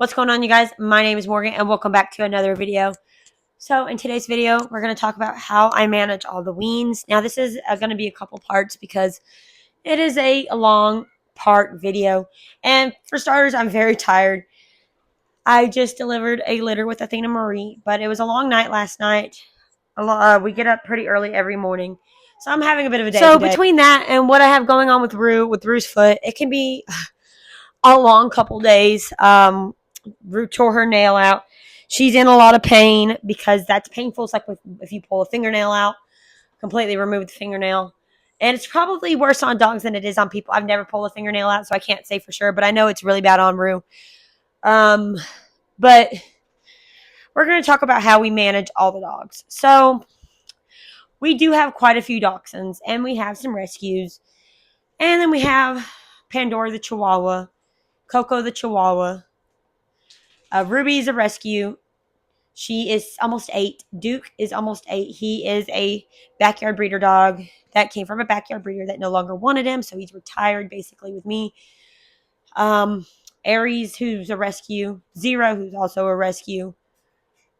What's going on, you guys? My name is Morgan, and welcome back to another video. So in today's video, we're going to talk about how I manage all the weans. Now, this is going to be a couple parts because it is a long part video. And for starters, I'm very tired. I just delivered a litter with Athena Marie, but it was a long night last night. We get up pretty early every morning. So I'm having a bit of a day today. Between that and what I have going on with Rue's foot, it can be a long couple days. Rue tore her nail out. She's in a lot of pain because that's painful. It's like if you pull a fingernail out, completely remove the fingernail. And it's probably worse on dogs than it is on people. I've never pulled a fingernail out, so I can't say for sure, but I know it's really bad on Rue. But we're going to talk about how we manage all the dogs. So we do have quite a few dachshunds, and we have some rescues. And then we have Pandora the Chihuahua, Coco the Chihuahua. Ruby is a rescue. She is almost 8. Duke is almost 8. He is a backyard breeder dog that came from a backyard breeder that no longer wanted him, so he's retired basically with me. Aries, who's a rescue. Zero, who's also a rescue.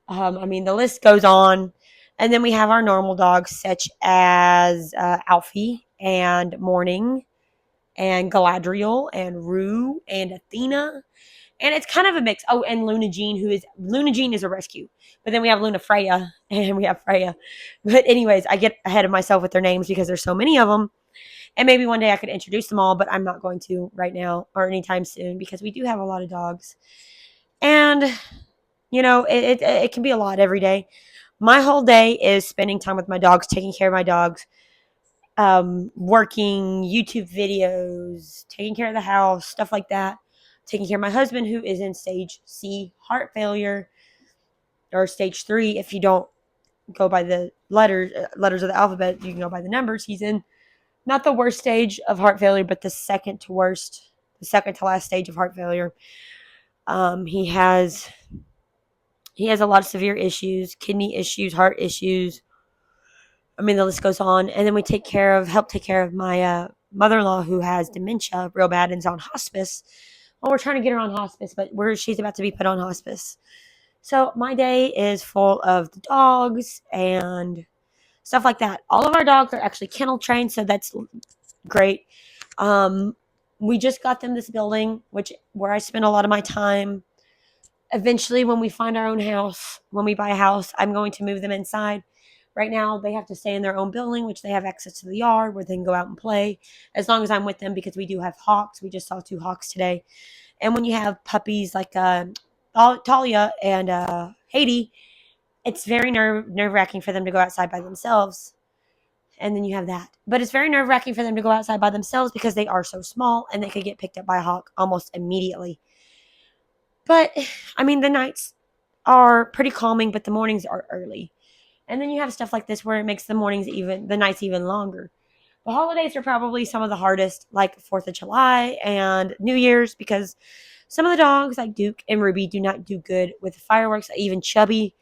The list goes on. And then we have our normal dogs such as Alfie and Morning and Galadriel and Rue and Athena. And it's kind of a mix. Oh, and Luna Jean is a rescue. But then we have Luna Freya and we have Freya. But anyways, I get ahead of myself with their names because there's so many of them. And maybe one day I could introduce them all, but I'm not going to right now or anytime soon because we do have a lot of dogs. And, it can be a lot every day. My whole day is spending time with my dogs, taking care of my dogs, working, YouTube videos, taking care of the house, stuff like that. Taking care of my husband, who is in stage C heart failure, or stage 3 if you don't go by the letters of the alphabet. You can go by the numbers. He's in not the worst stage of heart failure, but the second to last stage of heart failure. He has a lot of severe issues, kidney issues, heart issues. The list goes on. And then we help take care of my mother-in-law, who has dementia real bad and is on hospice. Well, we're trying to get her on hospice, but she's about to be put on hospice. So my day is full of the dogs and stuff like that. All of our dogs are actually kennel trained, so that's great. We just got them this building, where I spend a lot of my time. Eventually, when we find our own house, when we buy a house, I'm going to move them inside. Right now, they have to stay in their own building, which they have access to the yard where they can go out and play as long as I'm with them, because we do have hawks. We just saw 2 hawks today. And when you have puppies like Talia and Haiti, it's very nerve-wracking for them to go outside by themselves. And then you have that. But it's very nerve-wracking for them to go outside by themselves because they are so small and they could get picked up by a hawk almost immediately. But, the nights are pretty calming, but the mornings are early. And then you have stuff like this where it makes the nights even longer. The holidays are probably some of the hardest, like 4th of July and New Year's, because some of the dogs, like Duke and Ruby, do not do good with fireworks, even Chubby.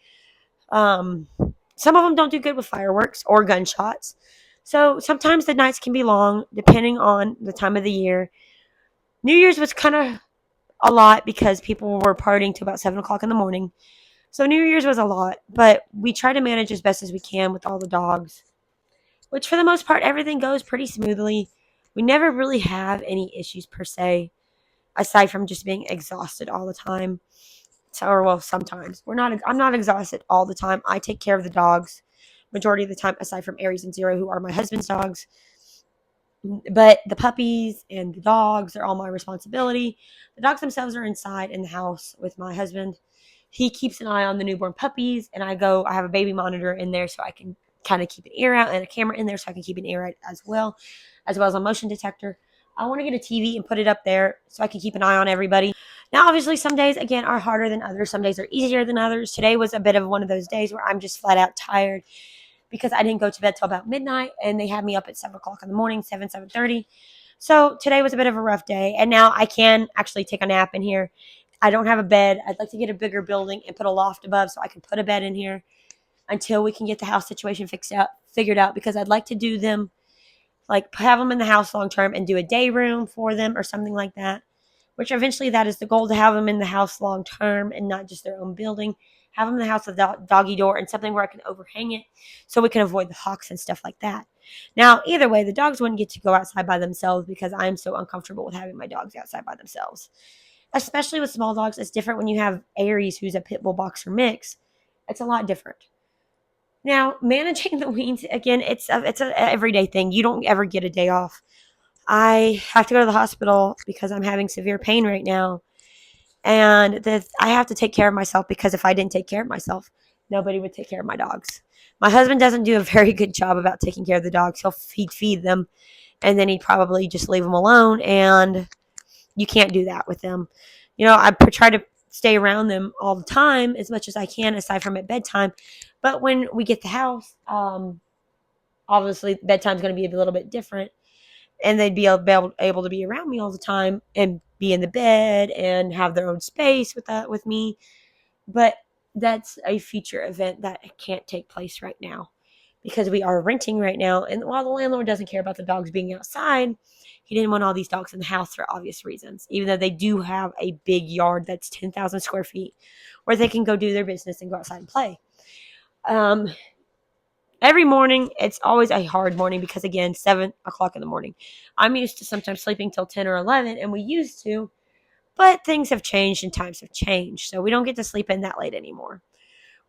Some of them don't do good with fireworks or gunshots. So sometimes the nights can be long, depending on the time of the year. New Year's was kind of a lot because people were partying till about 7 o'clock in the morning. So New Year's was a lot, but we try to manage as best as we can with all the dogs, which for the most part, everything goes pretty smoothly. We never really have any issues per se, aside from just being exhausted all the time. Sometimes. I'm not exhausted all the time. I take care of the dogs majority of the time, aside from Aries and Zero, who are my husband's dogs. But the puppies and the dogs are all my responsibility. The dogs themselves are inside in the house with my husband. He keeps an eye on the newborn puppies, and I have a baby monitor in there so I can kind of keep an ear out, and a camera in there so I can keep an ear out as well as a motion detector. I want to get a TV and put it up there so I can keep an eye on everybody. Now, obviously, some days, again, are harder than others. Some days are easier than others. Today was a bit of one of those days where I'm just flat out tired because I didn't go to bed till about midnight, and they had me up at 7 o'clock in the morning, 7:30. So today was a bit of a rough day, and now I can actually take a nap in here. I don't have a bed. I'd like to get a bigger building and put a loft above so I can put a bed in here until we can get the house situation figured out, because I'd like to do them, like have them in the house long term and do a day room for them or something like that, which eventually that is the goal, to have them in the house long term and not just their own building. Have them in the house with a doggy door and something where I can overhang it so we can avoid the hawks and stuff like that. Now, either way, the dogs wouldn't get to go outside by themselves because I'm so uncomfortable with having my dogs outside by themselves. Especially with small dogs, it's different when you have Aries, who's a pit bull boxer mix. It's a lot different. Now, managing the weans, again, it's a everyday thing. You don't ever get a day off. I have to go to the hospital because I'm having severe pain right now. And I have to take care of myself because if I didn't take care of myself, nobody would take care of my dogs. My husband doesn't do a very good job about taking care of the dogs. He'd feed them, and then he'd probably just leave them alone, and you can't do that with them. I try to stay around them all the time as much as I can, aside from at bedtime. But when we get the house, obviously bedtime's going to be a little bit different, and they'd be able to be around me all the time and be in the bed and have their own space with me. But that's a future event that can't take place right now because we are renting right now. And while the landlord doesn't care about the dogs being outside, he didn't want all these dogs in the house for obvious reasons, even though they do have a big yard that's 10,000 square feet where they can go do their business and go outside and play. Every morning, it's always a hard morning because, again, 7 o'clock in the morning. I'm used to sometimes sleeping till 10 or 11, and we used to, but things have changed and times have changed, so we don't get to sleep in that late anymore,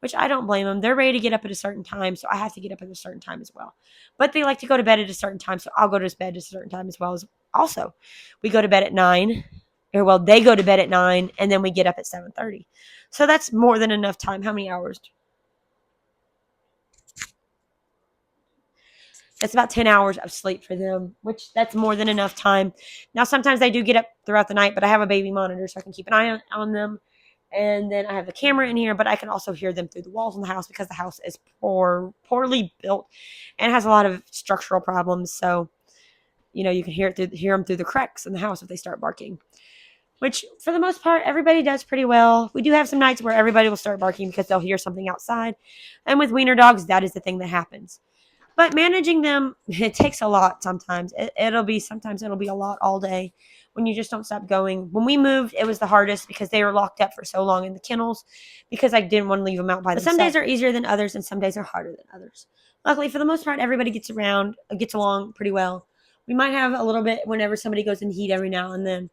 which I don't blame them. They're ready to get up at a certain time, so I have to get up at a certain time as well. But they like to go to bed at a certain time, so I'll go to bed at a certain time as well. Also, we go to bed at 9, they go to bed at 9, and then we get up at 7:30. So that's more than enough time. How many hours? That's about 10 hours of sleep for them, which that's more than enough time. Now, sometimes they do get up throughout the night, but I have a baby monitor so I can keep an eye on them. And then I have the camera in here, but I can also hear them through the walls in the house because the house is poorly built and has a lot of structural problems. So, you can hear them through the cracks in the house if they start barking, which for the most part, everybody does pretty well. We do have some nights where everybody will start barking because they'll hear something outside. And with wiener dogs, that is the thing that happens. But managing them, it takes a lot sometimes. Sometimes it'll be a lot all day when you just don't stop going. When we moved, it was the hardest because they were locked up for so long in the kennels because I didn't want to leave them out by themselves. Some days are easier than others and some days are harder than others. Luckily, for the most part, everybody gets along pretty well. We might have a little bit whenever somebody goes in heat every now and then,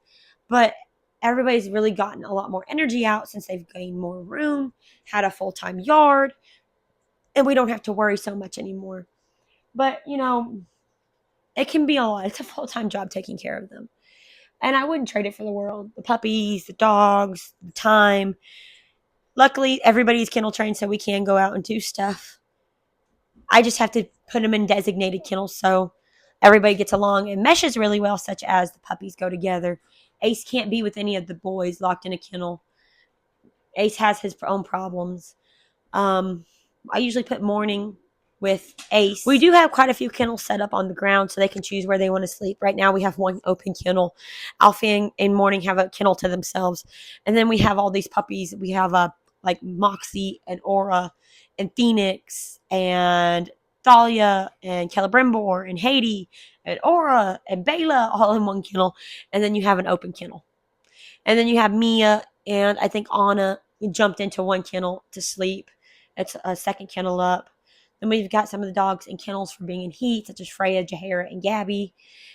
but everybody's really gotten a lot more energy out since they've gained more room, had a full-time yard, and we don't have to worry so much anymore. But, it can be a lot. It's a full-time job taking care of them. And I wouldn't trade it for the world. The puppies, the dogs, the time. Luckily, everybody's kennel trained so we can go out and do stuff. I just have to put them in designated kennels so everybody gets along and meshes really well, such as the puppies go together. Ace can't be with any of the boys locked in a kennel. Ace has his own problems. I usually put Morning with Ace. We do have quite a few kennels set up on the ground so they can choose where they want to sleep. Right now we have one open kennel. Alfie and Morning have a kennel to themselves. And then we have all these puppies. We have like Moxie and Aura and Phoenix and Thalia and Celebrimbor and Haiti and Aura and Bela all in one kennel. And then you have an open kennel. And then you have Mia and I think Anna jumped into one kennel to sleep. It's a second kennel up. Then we've got some of the dogs in kennels for being in heat, such as Freya, Jahara, and Gabby.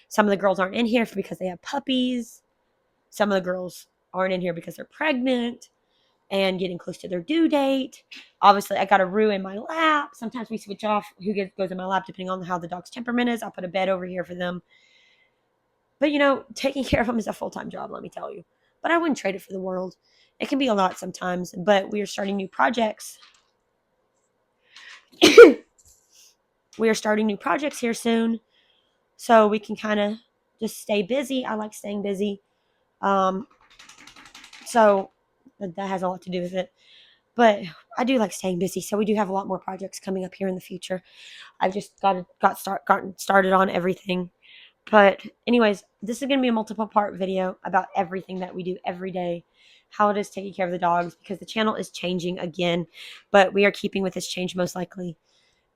Some of the girls aren't in here because they have puppies. Some of the girls aren't in here because they're pregnant and getting close to their due date. Obviously, I got a Roo in my lap. Sometimes we switch off who goes in my lap depending on how the dog's temperament is. I'll put a bed over here for them. But, taking care of them is a full-time job, let me tell you. But I wouldn't trade it for the world. It can be a lot sometimes, but we are starting new projects. We are starting new projects here soon, so we can kind of just stay busy. I like staying busy. So that has a lot to do with it. But I do like staying busy, so we do have a lot more projects coming up here in the future. I've just gotten started on everything. But anyways, this is going to be a multiple part video about everything that we do every day, how it is taking care of the dogs, because the channel is changing again, but we are keeping with this change most likely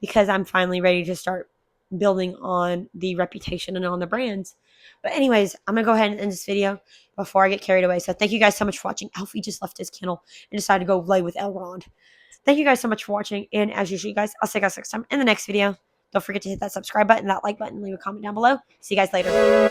because I'm finally ready to start building on the reputation and on the brands. But anyways, I'm going to go ahead and end this video before I get carried away. So thank you guys so much for watching. Alfie just left his kennel and decided to go play with Elrond. Thank you guys so much for watching. And as usual, guys, I'll see you guys next time in the next video. Don't forget to hit that subscribe button, that like button, leave a comment down below. See you guys later.